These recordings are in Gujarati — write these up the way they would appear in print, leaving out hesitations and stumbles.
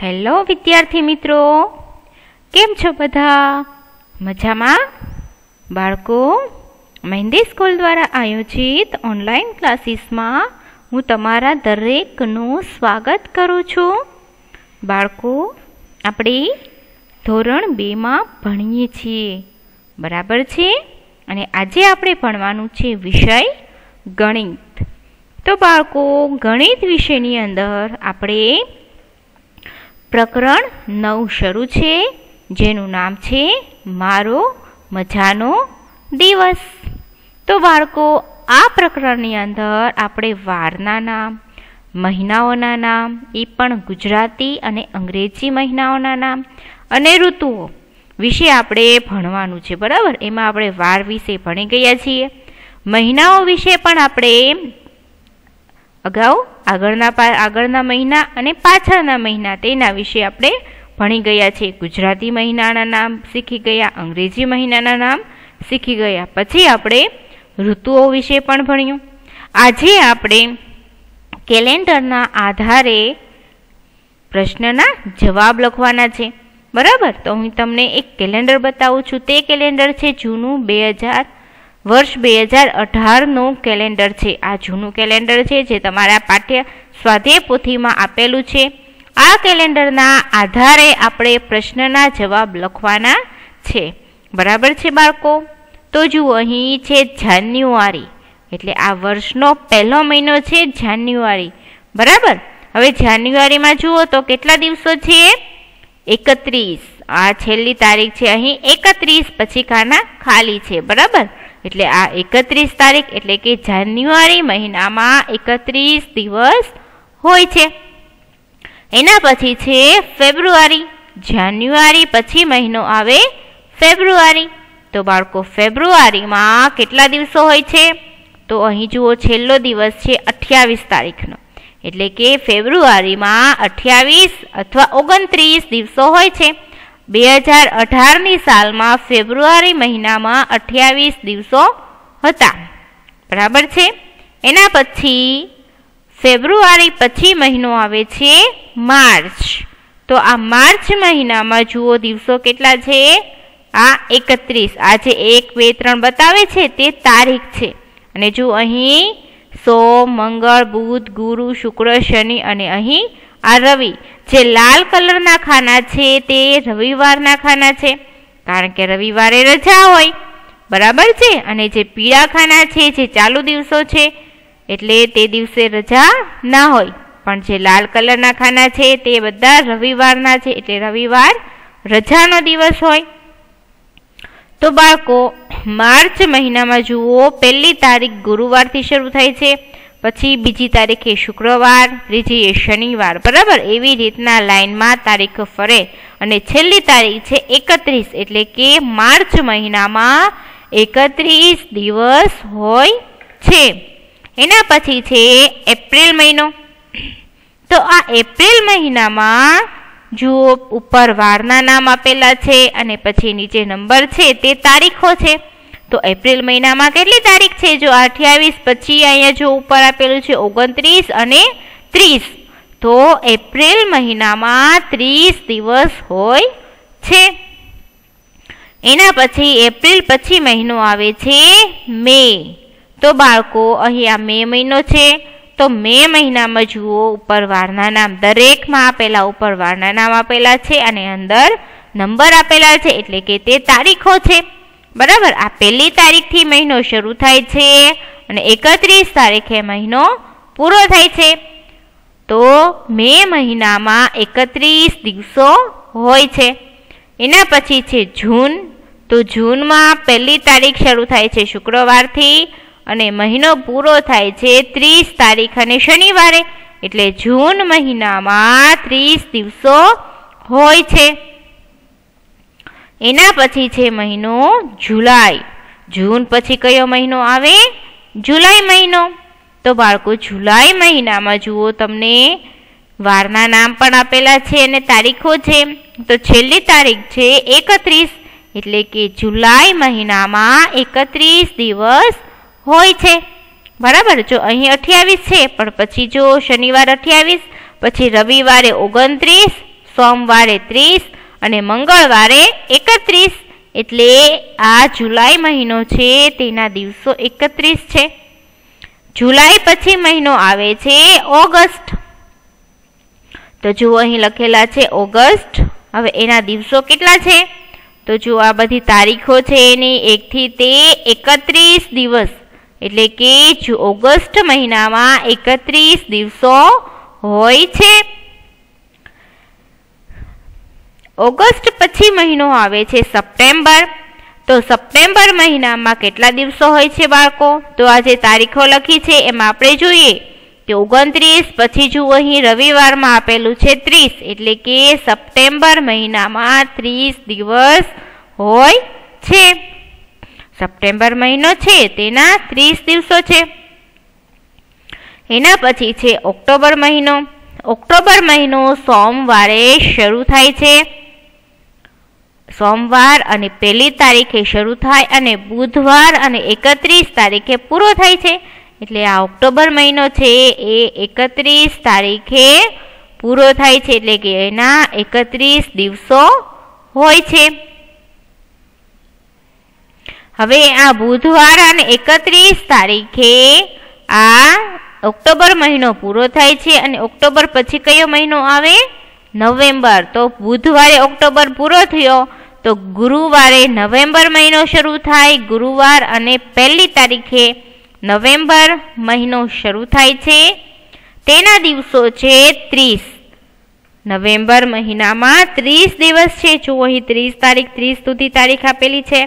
હેલો વિદ્યાર્થી મિત્રો, કેમ છો બધા? મજામાં? બાળકો, મહેંદી સ્કૂલ દ્વારા આયોજિત ઓનલાઈન ક્લાસીસમાં હું તમારા દરેકનું સ્વાગત કરું છું. બાળકો, આપણે ધોરણ 2માં ભણીએ છીએ, બરાબર છે? અને આજે આપણે ભણવાનું છે વિષય ગણિત. તો બાળકો, ગણિત વિષયની અંદર આપણે પ્રકરણ 9 શરૂ છે, જેનું નામ છે મારો મજાનો દિવસ. તો બાળકો, આ પ્રકરણની અંદર આપણે વારના નામ, મહિનાઓના નામ, એ પણ ગુજરાતી અને અંગ્રેજી મહિનાઓના નામ અને ઋતુઓ વિશે આપણે ભણવાનું છે, બરાબર? એમાં આપણે વાર વિશે ભણી ગયા છીએ. મહિનાઓ વિશે પણ આપણે અગાઉ આગળના મહિના અને પાછળના મહિના તેના વિશે આપણે ભણી ગયા છે. ગુજરાતી મહિનાના નામ શીખી ગયા, અંગ્રેજી મહિનાના નામ શીખી ગયા. પછી આપણે ઋતુઓ વિશે પણ ભણ્યું. આજે આપણે કેલેન્ડરના આધારે પ્રશ્નના જવાબ લખવાના છે, બરાબર? તો હું તમને એક કેલેન્ડર બતાવું છું. તે કેલેન્ડર છે જૂનું વર્ષ 2018નું કેલેન્ડર છે. આ જૂનું કેલેન્ડર છે જે તમારા પાઠ્ય સ્વાધ્યાય પોથીમાં આપેલું છે. આ કેલેન્ડરના આધારે આપણે પ્રશ્નના જવાબ લખવાના છે, બરાબર છે બાળકો? તો જુઓ, અહીં છે જાન્યુઆરી, એટલે આ વર્ષનો પહેલો મહિનો છે જાન્યુઆરી, બરાબર? હવે જાન્યુઆરીમાં જુઓ તો કેટલા દિવસો છે? 31. આ છેલ્લી તારીખ છે અહીં 31, પછી ખાના ખાલી છે, બરાબર? એટલે આ 31 તારીખ, એટલે કે જાન્યુઆરી મહિનામાં 31 દિવસ હોય છે. એના પછી છે ફેબ્રુઆરી. જાન્યુઆરી પછી મહિનો આવે ફેબ્રુઆરી. તો બાળકો, ફેબ્રુઆરીમાં કેટલા દિવસો હોય છે? તો અહીં જુઓ, છેલ્લો દિવસ છે 28 તારીખનો, એટલે કે ફેબ્રુઆરીમાં 28 અથવા 29 દિવસો હોય છે. 2018ની સાલમાં ફેબ્રુઆરી મહિનામાં 28 દિવસો હતા, બરાબર છે? એના પછી ફેબ્રુઆરી પછી મહિનો આવે છે માર્ચ. તો આ માર્ચ મહિનામાં જુઓ દિવસો કેટલા છે? આ 31. આ જે 1, 2, 3 બતાવે છે તે તારીખ છે. અને જો અહીં સોમ, મંગળ, બુધ, ગુરુ, શુક્ર, શનિ અને અહીં આ રવિ. જે લાલ કલરના ખાના છે તે રવિવારના ખાના છે, કારણ કે રવિવારે રજા હોય, બરાબર છે? અને જે પીળા ખાના છે જે ચાલુ દિવસો છે, એટલે તે દિવસે રજા ના હોય. પણ જે લાલ કલરના ખાના છે તે બધા રવિવારના છે, એટલે રવિવાર રજાનો દિવસ હોય. તો બાળકો, માર્ચ મહિનામાં જુઓ, પહેલી તારીખ ગુરુવારથી શરૂ થાય છે, પછી બીજી તારીખે શુક્રવાર, ત્રીજી એ શનિવાર, બરાબર? એવી રીતના લાઈનમાં તારીખો ફરે. અને છેલ્લી તારીખ છે 31, એટલે કે માર્ચ મહિનામાં 31 દિવસ હોય છે. એના પછી છે એપ્રિલ મહિનો. તો આ એપ્રિલ મહિનામાં જુઓ, ઉપર વારના નામ આપેલા છે અને પછી નીચે નંબર છે તે તારીખો છે. તો એપ્રિલ મહિનામાં કેટલી તારીખ છે? જો 28, પછી અહીંયા જો ઉપર આપેલું છે 29 અને 30. તો એપ્રિલ મહિનામાં 30 દિવસ હોય છે. એના પછી એપ્રિલ પછી મહિનો આવે છે મે. તો બાળકો, અહીં આ મે મહિનો છે. તો મે મહિનામાં જુઓ, ઉપર વારના નામ દરેકમાં આપેલા, ઉપર વારના નામ આપેલા છે અને અંદર નંબર આપેલા છે, એટલે કે તે તારીખો છે, બરાબર? આ પહેલી તારીખથી મહિનો શરૂ થાય છે અને 31 તારીખે મહિનો પૂરો થાય છે. તો મે મહિનામાં 31 દિવસો હોય છે. એના પછી છે જૂન. તો જૂનમાં પહેલી તારીખ શરૂ થાય છે શુક્રવારથી અને મહિનો પૂરો થાય છે 30 તારીખ અને શનિવારે, એટલે જૂન મહિનામાં 30 દિવસો હોય છે. એના પછી છે મહિનો જુલાઈ. જૂન પછી કયો મહિનો આવે? જુલાઈ મહિનો. તો બાળકો, જુલાઈ મહિનામાં જુઓ, તમને વારના નામ પણ આપેલા છે અને તારીખો છે. તો છેલ્લી તારીખ છે 31, એટલે કે જુલાઈ મહિનામાં 31 દિવસ હોય છે, બરાબર? જો અહીં 28 છે, પણ પછી જો શનિવાર 28, પછી રવિવારે 29, સોમવારે 30 અને મંગળવારે 31. એટલે આ જુલાઈ મહિનો છે તેના દિવસો 31 છે. જુલાઈ પછી મહિનો આવે છે ઓગસ્ટ. તો જુઓ અહીં લખેલા છે ઓગસ્ટ. હવે એના દિવસો કેટલા છે? તો જો આ બધી તારીખો છે એની 1 થી તે 31 દિવસ. એટલે કે ઓગસ્ટ મહિનામાં 31 દિવસો હોય છે. ઓગસ્ટ પછી મહિનો આવે છે સપ્ટેમ્બર. તો સપ્ટેમ્બર મહિનામાં કેટલા દિવસો હોય છે બાળકો? તો આ જે તારીખો લખી છે એમાં આપણે જોઈએ કે 29, પછી જુઓ અહીં રવિવારમાં આપેલું છે 30. એટલે કે સપ્ટેમ્બર મહિનામાં 30 દિવસ હોય છે. સપ્ટેમ્બર મહિનો છે તેના 30 દિવસો છે. એના પછી છે ઓક્ટોબર મહિનો. ઓક્ટોબર મહિનો સોમવારે શરૂ થાય છે. સોમવાર અને 1 તારીખે શરૂ થાય અને બુધવાર અને 31 તારીખે પૂરો થાય છે. એટલે આ ઓક્ટોબર મહિનો છે એ 31 તારીખે પૂરો થાય છે. એટલે કે એના 31 દિવસો હોય છે. હવે આ બુધવાર અને 31 તારીખે આ ઓક્ટોબર મહિનો પૂરો થાય છે. અને ઓક્ટોબર પછી કયો મહિનો આવે? નવેમ્બર. તો બુધવારે ઓક્ટોબર પૂરો થયો તો ગુરુવારે નવેમ્બર મહિનો શરૂ થાય. ગુરુવાર અને 1 તારીખે નવેમ્બર મહિનો શરૂ થાય છે. તેના દિવસો છે 30. નવેમ્બર મહિનામાં 30 દિવસ છે. જો અહીં 30 તારીખ 30 સુધી તારીખ આપેલી છે.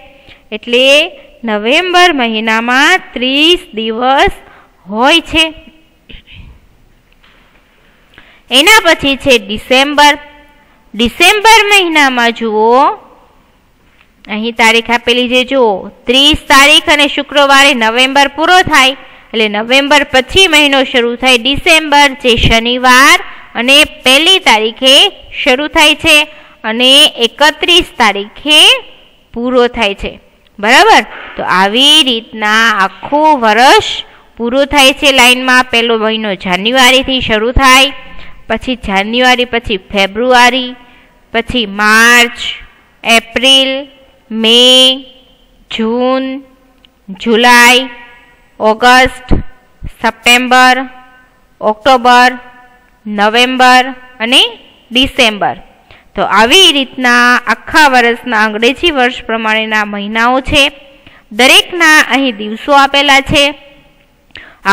એટલે નવેમ્બર મહિનામાં 30 દિવસ હોય છે. એના પછી છે ડિસેમ્બર. ડિસેમ્બર મહિનામાં જુઓ અહીં તારીખ આપેલી છે. જુઓ 30 તારીખ અને શુક્રવારે નવેમ્બર પૂરો થાય. એટલે નવેમ્બર પછી મહિનો શરૂ થાય ડિસેમ્બર, જે શનિવાર અને 1 તારીખે શરૂ થાય છે અને 31 તારીખે પૂરો થાય છે. બરાબર. તો આવી રીતના આખું વર્ષ પૂરું થાય છે લાઈનમાં. પહેલો મહિનો જાન્યુઆરીથી શરૂ થાય, પછી જાન્યુઆરી પછી ફેબ્રુઆરી, પછી માર્ચ, એપ્રિલ, મે, જૂન, જુલાઈ, ઓગસ્ટ, સપ્ટેમ્બર, ઓક્ટોબર, નવેમ્બર અને ડિસેમ્બર. તો આવી રીતના આખા વર્ષના અંગ્રેજી વર્ષ પ્રમાણેના મહિનાઓ છે. દરેકના અહીં દિવસો આપેલા છે.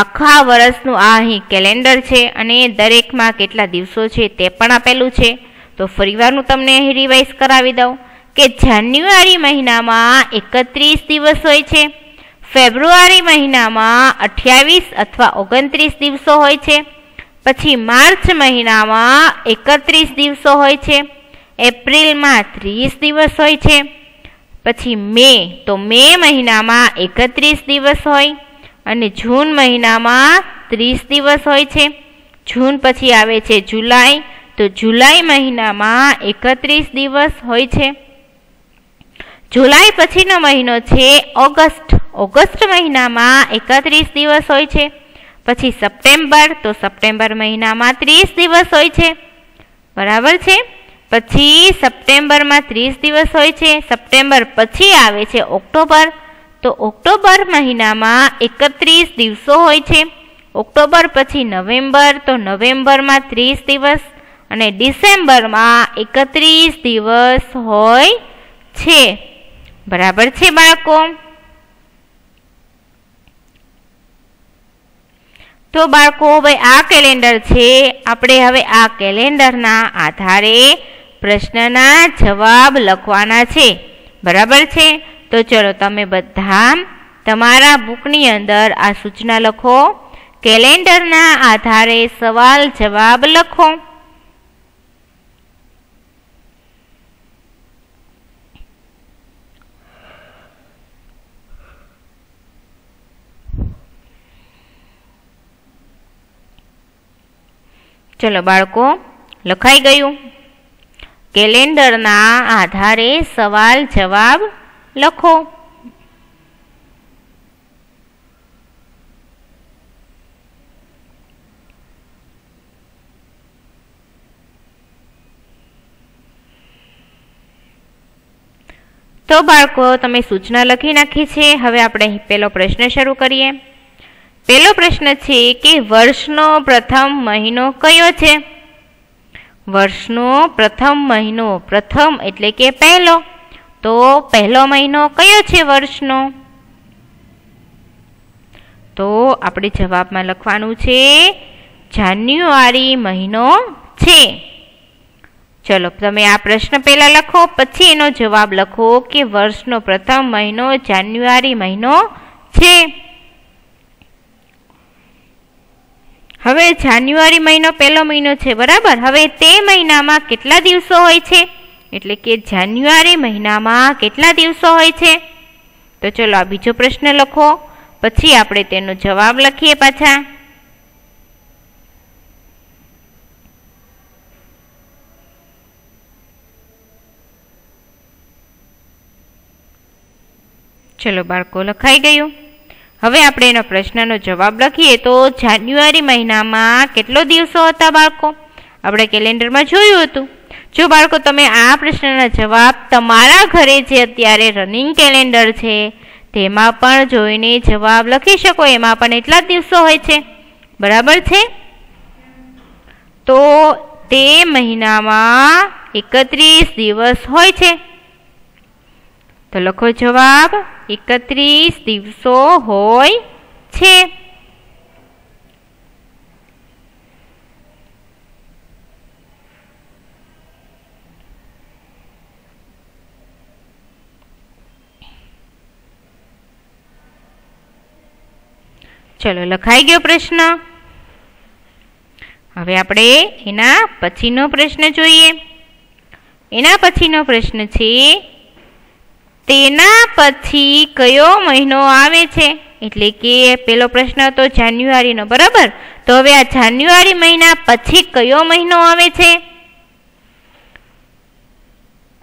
આખા વર્ષનું આ અહીં કેલેન્ડર છે અને દરેકમાં કેટલા દિવસો છે તે પણ આપેલું છે. તો ફરીવારનું તમને અહીં રિવાઇઝ કરાવી દઉં કે જાન્યુઆરી મહિનામાં 31 દિવસ હોય છે. ફેબ્રુઆરી મહિનામાં 28 અથવા 29 દિવસો હોય છે. પછી માર્ચ મહિનામાં 31 દિવસો હોય છે. એપ્રિલમાં 30 દિવસ હોય છે. પછી મે, તો મે મહિનામાં 31 દિવસ હોય અને જૂન મહિનામાં 30 દિવસ હોય છે. જૂન પછી આવે છે જુલાઈ. તો જુલાઈ મહિનામાં 31 દિવસ હોય છે. જુલાઈ પછીનો મહિનો છે ઓગસ્ટ. ઓગસ્ટ મહિનામાં 31 દિવસ હોય છે. પછી સપ્ટેમ્બર, તો સપ્ટેમ્બર મહિનામાં 30 દિવસ હોય છે. બરાબર છે. પછી સપ્ટેમ્બરમાં 30 દિવસ હોય છે. સપ્ટેમ્બર પછી આવે છે ઓક્ટોબર. તો ઓક્ટોબર મહિનામાં 31 દિવસો હોય છે. ઓક્ટોબર પછી નવેમ્બર, તો નવેમ્બરમાં 30 દિવસ અને ડિસેમ્બરમાં 31 દિવસ હોય છે. બરાબર છે બાળકો? તો બાળકો હવે આ કેલેન્ડર છે. આપણે હવે આ કેલેન્ડરના આધારે પ્રશ્નના જવાબ લખવાના છે. બરાબર છે? તો ચલો તમે બધા તમારા બુકની અંદર આ સૂચના લખો. કેલેન્ડરના આધારે સવાલ જવાબ લખો. ચલો બાળકો, લખાઈ ગયું? કેલેન્ડરના આધારે સવાલ જવાબ લખો. તો બાળકો તમે સૂચના લખી નાખી છે। હવે આપણે પહેલો પ્રશ્ન શરૂ કરીએ। પહેલો પ્રશ્ન છે કે વર્ષનો પ્રથમ મહિનો કયો છે? વર્ષનો પ્રથમ મહિનો, પ્રથમ એટલે કે પહેલો, તો પહેલો મહિનો કયો છે વર્ષનો? તો આપણે જવાબમાં લખવાનું છે જાન્યુઆરી મહિનો છે। ચલો તમે આ પ્રશ્ન પહેલા લખો, પછી એનો જવાબ લખો કે વર્ષનો પ્રથમ મહિનો જાન્યુઆરી મહિનો છે। હવે જાન્યુઆરી મહિનો પહેલો મહિનો છે, બરાબર। હવે તે મહિનામાં કેટલા દિવસો હોય છે? એટલે કે જાન્યુઆરી મહિનામાં કેટલા દિવસો હોય છે? તો ચલો આ બીજો પ્રશ્ન લખો, પછી આપણે તેનો જવાબ લખીએ પાછા। ચલો બાળકો લખાઈ ગયું। હવે આપણે એનો પ્રશ્નનો જવાબ લખીએ તો જાન્યુઆરી મહિનામાં કેટલો દિવસો હતા બાળકો? આપણે કેલેન્ડરમાં જોયું હતું। જો બાળકો તમે આ પ્રશ્નના જવાબ તમારા ઘરે જે અત્યારે રનિંગ કેલેન્ડર છે તેમાં પણ જોઈને જવાબ લખી શકો, એમાં પણ એટલા જ દિવસો હોય છે, બરાબર છે। તો તે મહિનામાં 31 દિવસ હોય છે। તો લખો જવાબ 31 દિવસો હોય છે। ચલો લખાઈ ગયો પ્રશ્ન। હવે આપણે એના પછીનો પ્રશ્ન જોઈએ। એના પછીનો પ્રશ્ન છે તેના પછી કયો મહિનો આવે છે? એટલે કે પેલો પ્રશ્ન હતો જાન્યુઆરીનો, બરાબર। તો હવે આ જાન્યુઆરી મહિના પછી કયો મહિનો આવે છે?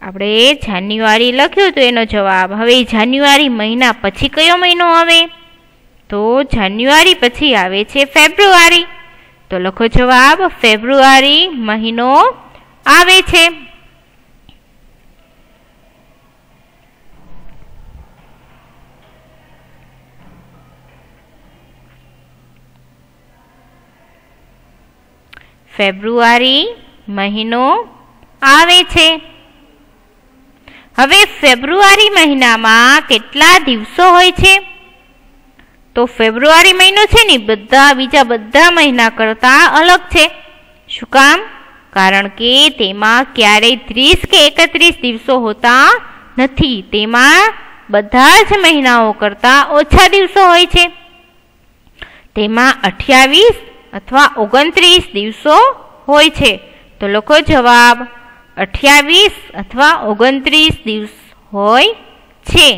આપણે જાન્યુઆરી લખ્યું તો એનો જવાબ। હવે જાન્યુઆરી મહિના પછી કયો મહિનો આવે? તો જાન્યુઆરી પછી આવે છે ફેબ્રુઆરી। તો લખો જવાબ ફેબ્રુઆરી મહિનો આવે છે। ફેબ્રુઆરી મહિનો આવે છે। હવે ફેબ્રુઆરી મહિનામાં કેટલા દિવસો હોય છે? તો ફેબ્રુઆરી મહિનો છે ને બીજા બધા મહિના કરતાં અલગ છે। શું કામ? કારણ કે તેમાં ક્યારેય 30 કે 31 દિવસો હોતા નથી, તેમાં બધા જ મહિનાઓ કરતાં ઓછા દિવસો હોય છે। તેમાં 28 અથવા 29 દિવસો હોય છે। તો લખો જવાબ 28 અથવા 29 દિવસ હોય છે।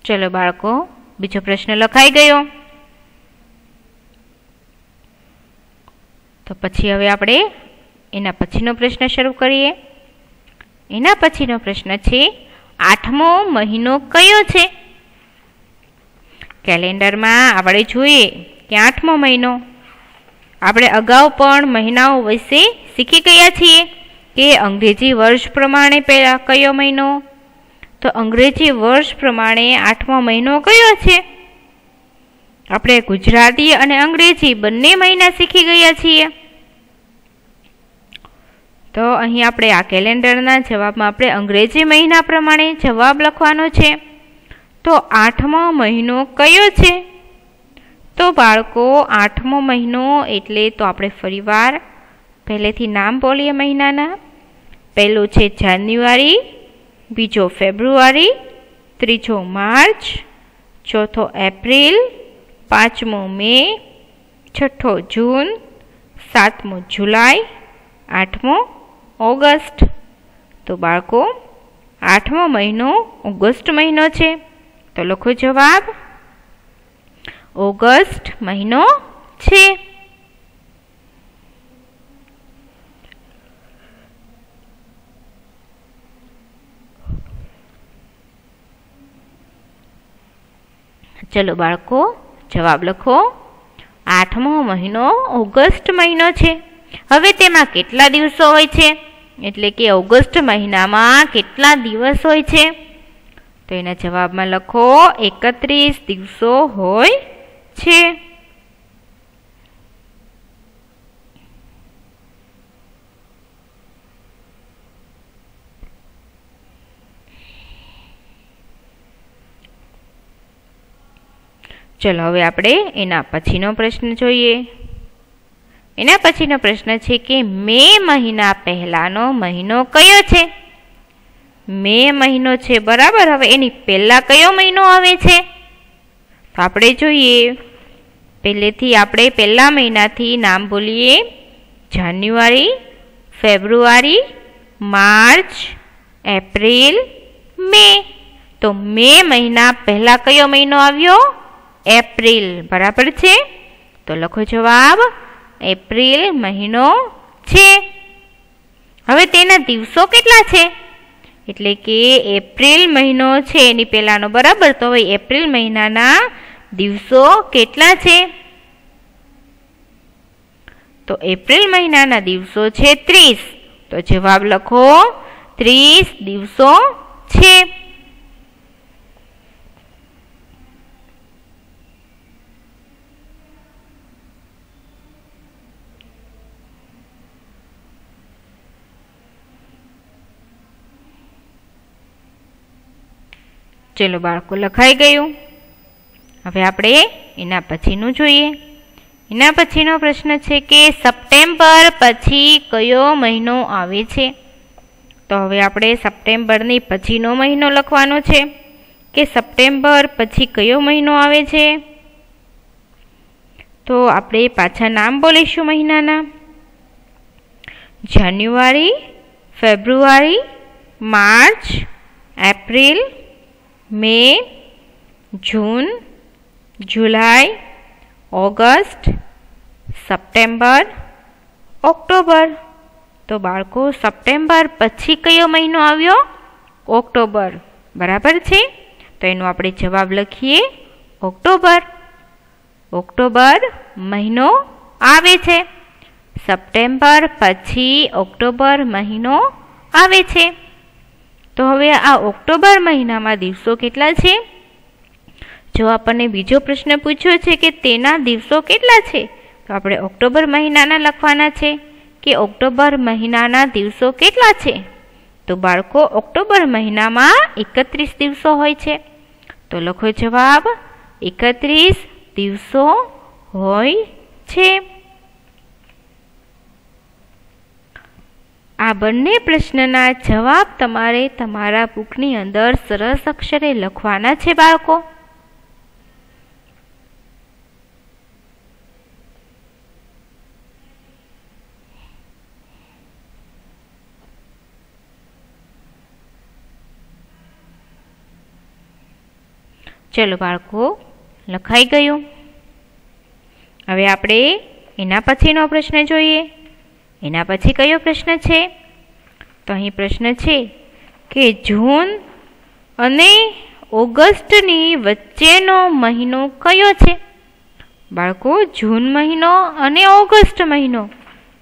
ચલો બાળકો બીજો પ્રશ્ન લખાઈ ગયો। તો પછી હવે આપણે એના પછીનો પ્રશ્ન શરૂ કરીએ। એના પછીનો પ્રશ્ન છે 8મો મહિનો કયો છે? કેલેન્ડરમાં આપણે જોઈએ કે 8મો મહિનો, આપણે અગાઉ પણ મહિનાઓ વિશે શીખી ગયા છીએ કે અંગ્રેજી વર્ષ પ્રમાણે પહેલા કયો મહિનો, તો અંગ્રેજી વર્ષ પ્રમાણે 8મો મહિનો કયો છે? આપણે ગુજરાતી અને અંગ્રેજી બંને મહિના શીખી ગયા છીએ। તો અહીં આપણે આ કેલેન્ડરના જવાબમાં આપણે અંગ્રેજી મહિના પ્રમાણે જવાબ લખવાનો છે। તો 8મો મહિનો કયો છે? તો બાળકો 8મો મહિનો એટલે તો આપણે ફરીવાર પહેલેથી નામ બોલીએ મહિનાના। પહેલું છે જાન્યુઆરી, બીજો ફેબ્રુઆરી, ત્રીજો માર્ચ, ચોથો એપ્રિલ, પાંચમો મે, છઠ્ઠો જૂન, સાતમો જુલાઈ, આઠમો ઓગસ્ટ। તો બાળકો 8મો મહિનો ઓગસ્ટ મહિનો છે। તો લખો જવાબ ઓગસ્ટ મહિનો છે. ચલો બાળકો જવાબ લખો. 8મો મહિનો ઓગસ્ટ મહિનો છે. હવે તેમાં કેટલા દિવસો હોય છે? એટલે કે ઓગસ્ટ મહિનામાં કેટલા દિવસ હોય છે? તો એના જવાબમાં લખો 31 દિવસો હોય છે. ચલો હવે આપણે એના પછીનો પ્રશ્ન જોઈએ. એના પછીનો પ્રશ્ન છે કે મે મહિના પહેલાનો મહિનો કયો છે? મે મહિનો છે, બરાબર. હવે એની પહેલા કયો મહિનો આવે છે? તો આપણે જોઈએ. પહેલેથી આપણે પહેલા મહિનાથી નામ બોલીએ. જાન્યુઆરી, ફેબ્રુઆરી, માર્ચ, એપ્રિલ, મે. તો મે મહિના પહેલા કયો મહિનો આવ્યો? એપ્રિલ, બરાબર છે. તો લખો જવાબ. એપ્રિલ મહિનો છે. હવે તેના દિવસો કેટલા છે? એટલે કે એપ્રિલ મહિનો છે એની પહેલાનો, બરાબર. તો હવે એપ્રિલ મહિનાના દિવસો કેટલા છે? તો એપ્રિલ મહિનાના દિવસો છે 30. તો જવાબ લખો 30 દિવસો છે. ચલો બાળકો લખાઈ ગયું. હવે આપણે એના પછીનું જોઈએ. એના પછીનો પ્રશ્ન છે કે સપ્ટેમ્બર પછી કયો મહિનો આવે છે? તો હવે આપણે સપ્ટેમ્બરની પછીનો મહિનો લખવાનો છે કે સપ્ટેમ્બર પછી કયો મહિનો આવે છે. તો આપણે પાછા નામ બોલીશું મહિનાના. જાન્યુઆરી, ફેબ્રુઆરી, માર્ચ, એપ્રિલ, મે, જૂન, જુલાઈ, ઓગસ્ટ, સપ્ટેમ્બર, ઓક્ટોબર. તો બાળકો સપ્ટેમ્બર પછી કયો મહિનો આવ્યો? ઓક્ટોબર, બરાબર છે. તો એનો આપણે જવાબ લખીએ ઓક્ટોબર. ઓક્ટોબર મહિનો આવે છે. સપ્ટેમ્બર પછી ઓક્ટોબર મહિનો આવે છે. તો હવે આ ઓક્ટોબર મહિનામાં દિવસો કેટલા છે? જો આપણને બીજો પ્રશ્ન પૂછ્યો છે કે તેના દિવસો કેટલા છે, તો આપણે ઓક્ટોબર મહિનાના લખવાના છે કે ઓક્ટોબર મહિનાના દિવસો કેટલા છે. તો બાળકો ઓક્ટોબર મહિનામાં 31 દિવસો હોય છે. તો લખો જવાબ 31 દિવસો હોય છે. આ બંને પ્રશ્નના જવાબ તમારે તમારા બુકની અંદર સરસ અક્ષરે લખવાના છે બાળકો. ચલો બાળકો લખાઈ ગયું. હવે આપણે એના પછીનો પ્રશ્ન જોઈએ. એના પછી કયો પ્રશ્ન છે? તો અહીં પ્રશ્ન છે કે જૂન અને ઓગસ્ટની વચ્ચેનો મહિનો કયો છે? બાળકો જૂન મહિનો અને ઓગસ્ટ મહિનો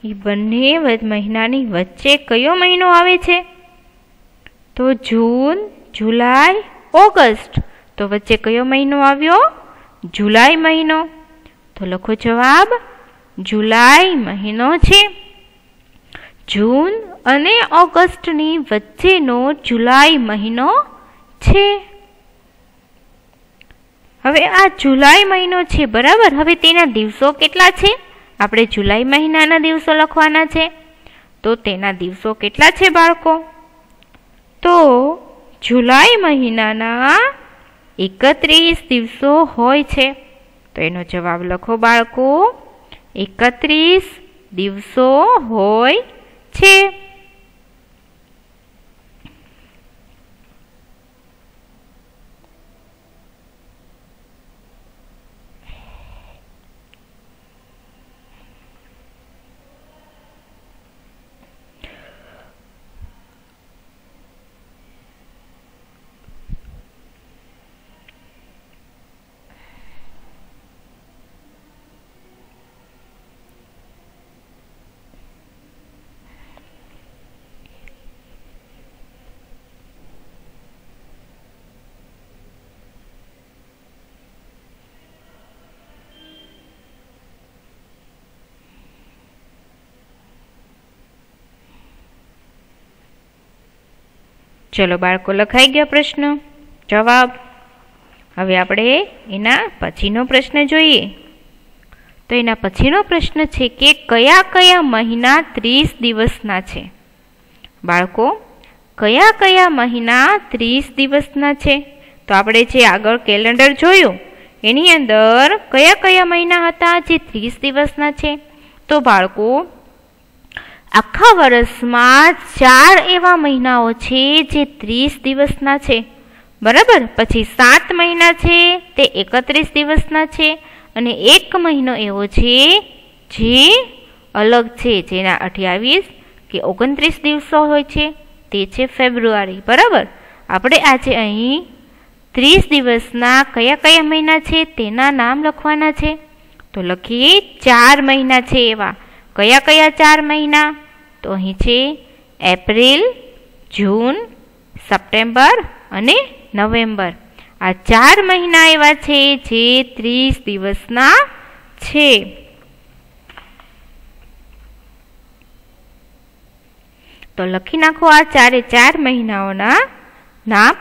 એ બંને મહિનાની વચ્ચે કયો મહિનો આવે છે? તો જૂન, જુલાઈ, ઓગસ્ટ. તો વચ્ચે કયો મહિનો આવ્યો? જુલાઈ મહિનો. તો લખો જવાબ જુલાઈ મહિનો છે. જૂન અને ઓગસ્ટની વચ્ચેનો જુલાઈ મહિનો છે. હવે આ જુલાઈ મહિનો છે, બરાબર. હવે તેના દિવસો કેટલા છે? આપણે જુલાઈ મહિનાના દિવસો લખવાના છે. તો તેના દિવસો કેટલા છે બાળકો? તો જુલાઈ મહિનાના 31 દિવસો હોય છે. તો એનો જવાબ લખો બાળકો 31 દિવસો હોય છે. ચલો બાળકો, લખાઈ ગયા પ્રશ્ન જવાબ. હવે આપણે એના પછીનો પ્રશ્ન જોઈએ. તો એના પછીનો પ્રશ્ન છે કે કયા કયા મહિના 30 દિવસના છે? બાળકો, કયા કયા મહિના 30 દિવસના છે? તો આપણે જે આગળ કેલેન્ડર જોયું એની અંદર કયા કયા મહિના હતા જે 30 દિવસના છે? તો બાળકો, આખા વર્ષમાં 4 એવા મહિનાઓ છે જે 30 દિવસના છે, બરાબર. પછી 7 મહિના છે તે 31 દિવસના છે, અને એક મહિનો એવો છે જે અલગ છે, જેના 28 કે 29 દિવસો હોય છે, તે છે ફેબ્રુઆરી, બરાબર. આપણે આજે અહીં 30 દિવસના કયા કયા મહિના છે તેના નામ લખવાના છે. તો લખીએ 4 મહિના છે એવા. કયા કયા 4 મહિના? તો અહીં છે એપ્રિલ, જૂન, સપ્ટેમ્બર અને નવેમ્બર. આ 4 મહિના એવા છે જે 30 દિવસના છે. તો લખી નાખો આ 4 મહિનાઓના નામ.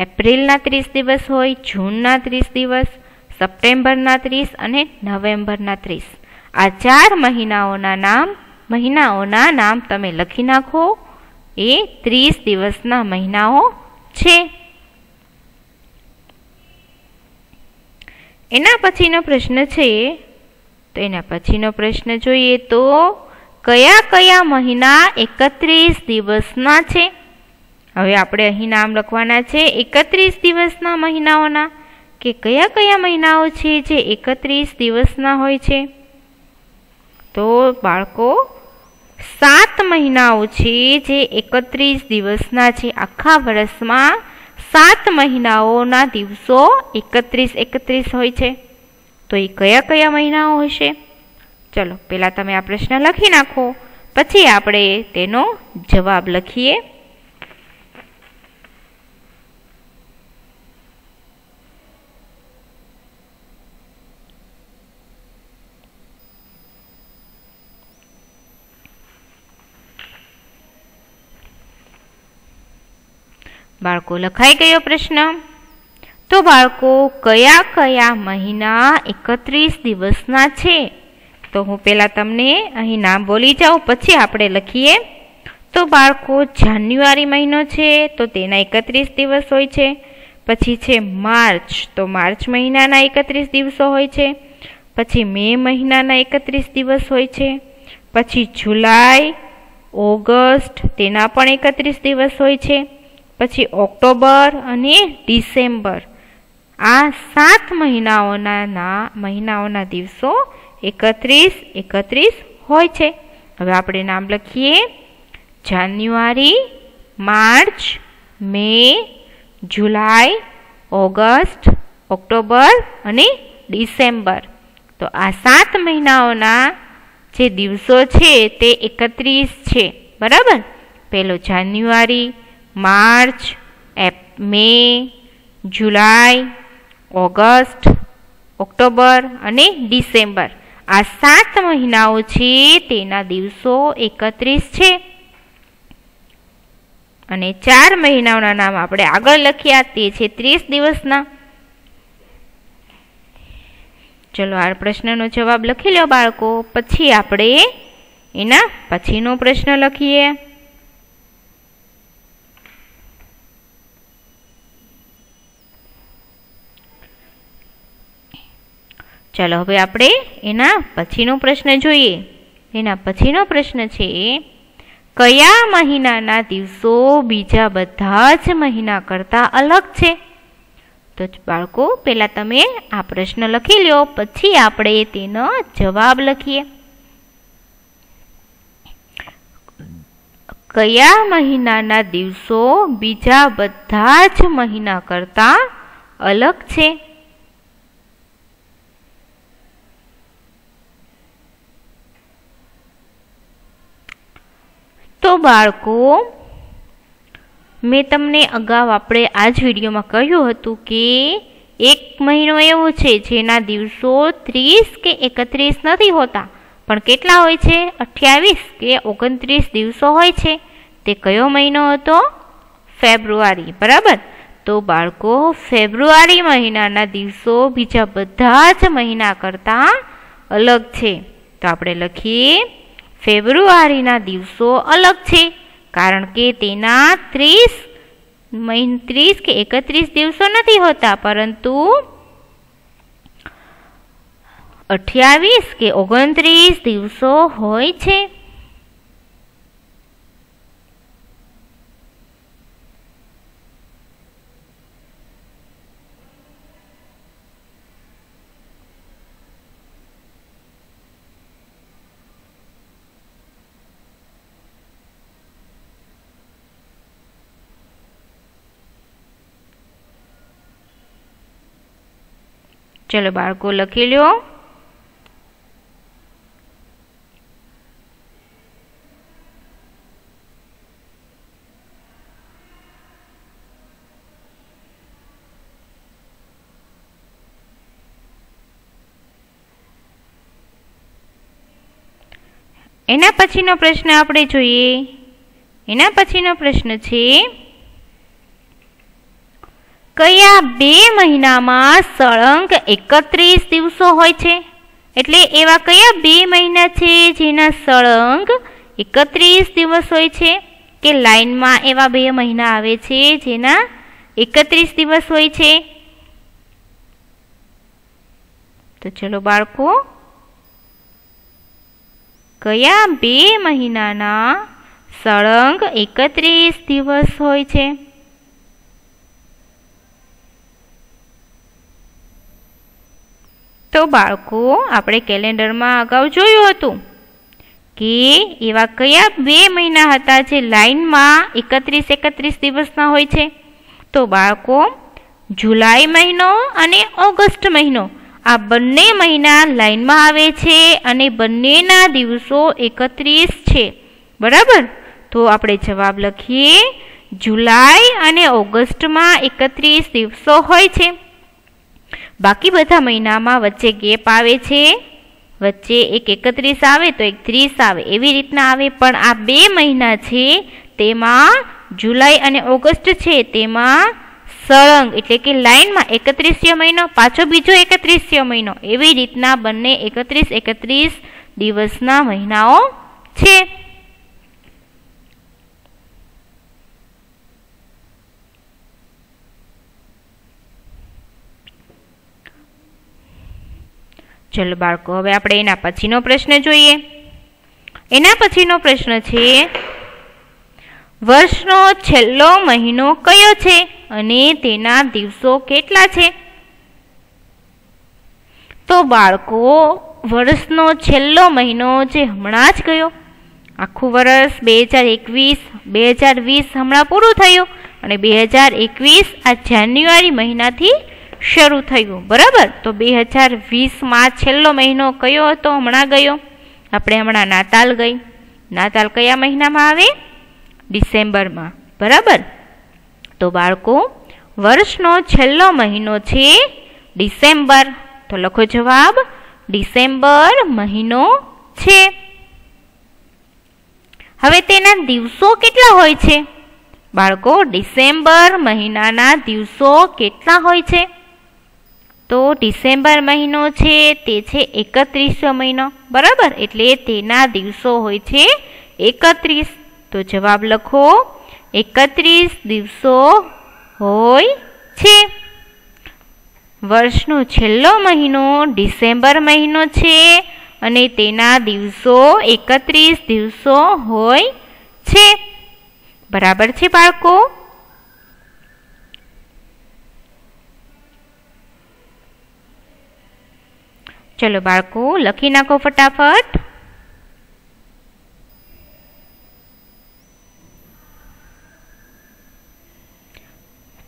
એપ્રિલના 30 દિવસ હોય, જૂનના 30 દિવસ, સપ્ટેમ્બરના 30 અને નવેમ્બરના 30. આ 4 મહિનાઓના નામ તમે લખી નાખો. એ 30 દિવસના મહિનાઓ છે. એના પછીનો પ્રશ્ન છે, તો એના પછીનો પ્રશ્ન જોઈએ તો કયા કયા મહિના 31 દિવસના છે? હવે આપણે અહીં નામ લખવાના છે 31 દિવસના મહિનાઓના, કે કયા કયા મહિનાઓ છે જે 31 દિવસના હોય છે. તો બાળકો, 7 મહિનાઓ છે જે 31 દિવસના છે. આખા વર્ષમાં 7 મહિનાઓના દિવસો 31 હોય છે. તો એ કયા કયા મહિનાઓ હશે? ચલો, પહેલાં તમે આ પ્રશ્ન લખી નાખો, પછી આપણે તેનો જવાબ લખીએ. બાળકો, લખાઈ ગયો પ્રશ્ન. તો બાળકો, કયા કયા મહિના 31 દિવસના છે? તો હું પહેલાં તમને અહીં નામ બોલી જાઉં, પછી આપણે લખીએ. તો બાળકો, જાન્યુઆરી મહિનો છે તો તેના 31 દિવસ હોય છે. પછી છે માર્ચ, તો માર્ચ મહિનાના 31 દિવસો હોય છે. પછી મે મહિનાના 31 દિવસ હોય છે. પછી જુલાઈ, ઓગસ્ટ, તેના પણ 31 દિવસ હોય છે. પછી ઓક્ટોબર અને ડિસેમ્બર, આ 7 મહિનાઓના દિવસો 31 હોય છે. હવે આપણે નામ લખીએ. જાન્યુઆરી, માર્ચ, મે, જુલાઈ, ઓગસ્ટ, ઓક્ટોબર અને ડિસેમ્બર. તો આ 7 મહિનાઓના જે દિવસો છે તે 31 છે, બરાબર. પહેલો જાન્યુઆરી, માર્ચ, મે, જુલાઈ, ઓગસ્ટ, ઓક્ટોબર અને ડિસેમ્બર. આ 7 મહિનાઓ છે તેના દિવસો 31 છે. અને 4 મહિનાઓના નામ આપણે આગળ લખ્યા, તે છે 30 દિવસના. ચલો, આ પ્રશ્નનો જવાબ લખી લો બાળકો, પછી આપણે એના પછીનો પ્રશ્ન લખીએ. ચાલો, હવે આપણે એના પછીનો પ્રશ્ન જોઈએ. એના પછીનો પ્રશ્ન છે, કયા મહિનાના દિવસો બીજા બધા જ મહિના કરતાં અલગ છે? તો બાળકો, પહેલાં તમે આ પ્રશ્ન લખી લો, પછી આપણે તેનો જવાબ લખીએ. કયા મહિનાના દિવસો બીજા બધા જ મહિના કરતાં અલગ છે? તો બાળકો, મેં તમને અગાઉ આપણે આ જ વિડીયોમાં કહ્યું હતું કે એક મહિનો એવો છે જેના દિવસો 30 કે 31 નથી હોતા, પણ કેટલા હોય છે? 28 કે 29 દિવસો હોય છે. તે કયો મહિનો હતો? ફેબ્રુઆરી, બરાબર. તો બાળકો ફેબ્રુઆરી મહિનાના દિવસો બીજા બધા જ મહિના કરતાં અલગ છે. તો આપણે લખીએ ફેબ્રુઆરીના દિવસો અલગ છે કારણ કે તેના 30 કે 31 દિવસો નથી હોતા, પરંતુ 28 કે 29 દિવસો હોય છે. ચલો બાળકો લખી લો. એના પછીનો પ્રશ્ન આપણે જોઈએ. એના પછીનો પ્રશ્ન છે, કયા 2 મહિનામાં સળંગ 31 દિવસો હોય છે? એટલે એવા કયા 2 મહિના છે જેના સળંગ 31 દિવસ હોય છે? કે લાઈનમાં એવા 2 મહિના આવે છે જેના 31 દિવસ હોય છે? તો ચલો બાળકો, કયા 2 મહિનાના સળંગ 31 દિવસ હોય છે? તો બાળકો આપણે કેલેન્ડરમાં અગાઉ જોયું હતું કે એવા કયા 2 મહિના હતા જે લાઈનમાં 31 દિવસના હોય છે? તો બાળકો જુલાઈ મહિનો અને ઓગસ્ટ મહિનો, આ બંને મહિના લાઈનમાં આવે છે અને બંનેના દિવસો 31 છે, બરાબર. તો આપણે જવાબ લખીએ, જુલાઈ અને ઓગસ્ટમાં 31 દિવસો હોય છે. બાકી બધા મહિનામાં વચ્ચે ગેપ આવે છે, વચ્ચે એક 31 આવે તો એક 30 આવે, એવી રીતના આવે. પણ આ 2 મહિના છે તેમાં જુલાઈ અને ઓગસ્ટ છે તેમાં સળંગ એટલે કે લાઈનમાં 31 મહિનો, પાછો બીજો 31 મહિનો, એવી રીતના બંને 31 દિવસના મહિનાઓ છે. ચલો બાળકો, હવે આપણે એના પછીનો પ્રશ્ન જોઈએ. એના પછીનો પ્રશ્ન છે, વર્ષનો છેલ્લો મહિનો કયો છે અને તેના દિવસો કેટલા છે? તો બાળકો વર્ષનો છેલ્લો મહિનો જે હમણાં જ ગયો, આખું વર્ષ 2020 હમણાં પૂરું થયું અને 2021 આ જાન્યુઆરી મહિનાથી શરૂ થયું, બરાબર. તો 2020માં છેલ્લો મહિનો કયો હતો? હમણાં ગયો. આપણે હમણાં નાતાલ ગઈ. નાતાલ કયા મહિનામાં આવે? ડિસેમ્બરમાં, બરાબર. તો બાળકો વર્ષનો છેલ્લો મહિનો છે ડિસેમ્બર. તો લખો જવાબ, ડિસેમ્બર મહિનો છે. હવે તેના દિવસો કેટલા હોય છે? બાળકો ડિસેમ્બર મહિનાના દિવસો કેટલા હોય છે? તો ડિસેમ્બર મહિનો છે તે છે 31 મહિનો, બરાબર. એટલે તેના દિવસો હોય છે 31. તો જવાબ લખો, 31 દિવસો હોય છે. વર્ષનો છેલ્લો મહિનો ડિસેમ્બર મહિનો છે અને તેના દિવસો 31 દિવસો હોય છે, બરાબર છે બાળકો. ચલો બાળકો લખી નાખો ફટાફટ.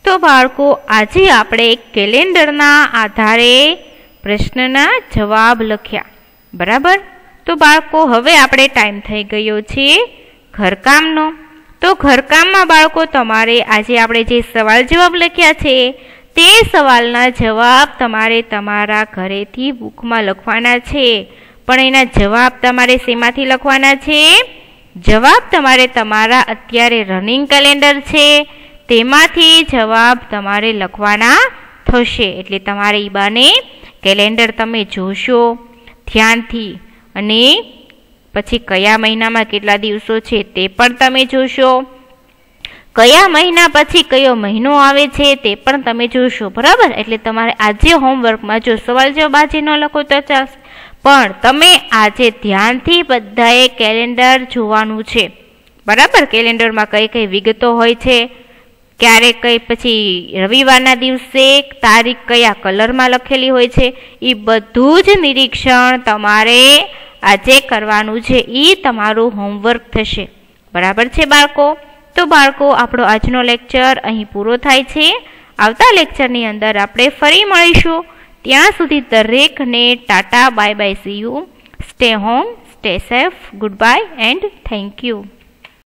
તો બાળકો આજે આપણે કેલેન્ડરના આધારે પ્રશ્નના જવાબ લખ્યા, બરાબર. તો બાળકો હવે આપણે ટાઈમ થઈ ગયો છે ઘરકામનો. તો ઘરકામમાં બાળકો તમારે આજે આપણે જે સવાલ જવાબ લખ્યા છે તે સવાલના જવાબ તમારે તમારા ઘરેથી બુકમાં લખવાના છે. પણ એના જવાબ તમારે શેમાંથી લખવાના છે? જવાબ તમારે તમારા અત્યારે રનિંગ કેલેન્ડર છે તેમાંથી જવાબ તમારે લખવાના થશે. એટલે તમારે એ બાને કેલેન્ડર તમે જોશો ધ્યાનથી, અને પછી કયા મહિનામાં કેટલા દિવસો છે તે પણ તમે જોશો, કયા મહિના પછી કયો મહિનો આવે છે તે પણ તમે જોશો. બરાબર. એટલે તમારે આજે હોમવર્કમાં જો સવાલ જવાબ આજે ન લખો તો ચાલશે, પણ તમે આજે ધ્યાનથી બધાએ કેલેન્ડર જોવાનું છે. બરાબર. કેલેન્ડરમાં કઈ કઈ વિગતો હોય છે, ક્યારેક કઈ પછી રવિવારના દિવસે તારીખ કયા કલરમાં લખેલી હોય છે, એ બધું જ નિરીક્ષણ તમારે આજે કરવાનું છે. એ તમારું હોમવર્ક થશે. બરાબર છે બાળકો? તો બાળકો, આપણો આજનો લેક્ચર અહીં પૂરો થાય છે. આવતા લેક્ચરની અંદર આપણે ફરી મળીશું. ત્યાં સુધી દરેકને Tata, bye bye, C you, stay home, stay safe, good bye and thank you.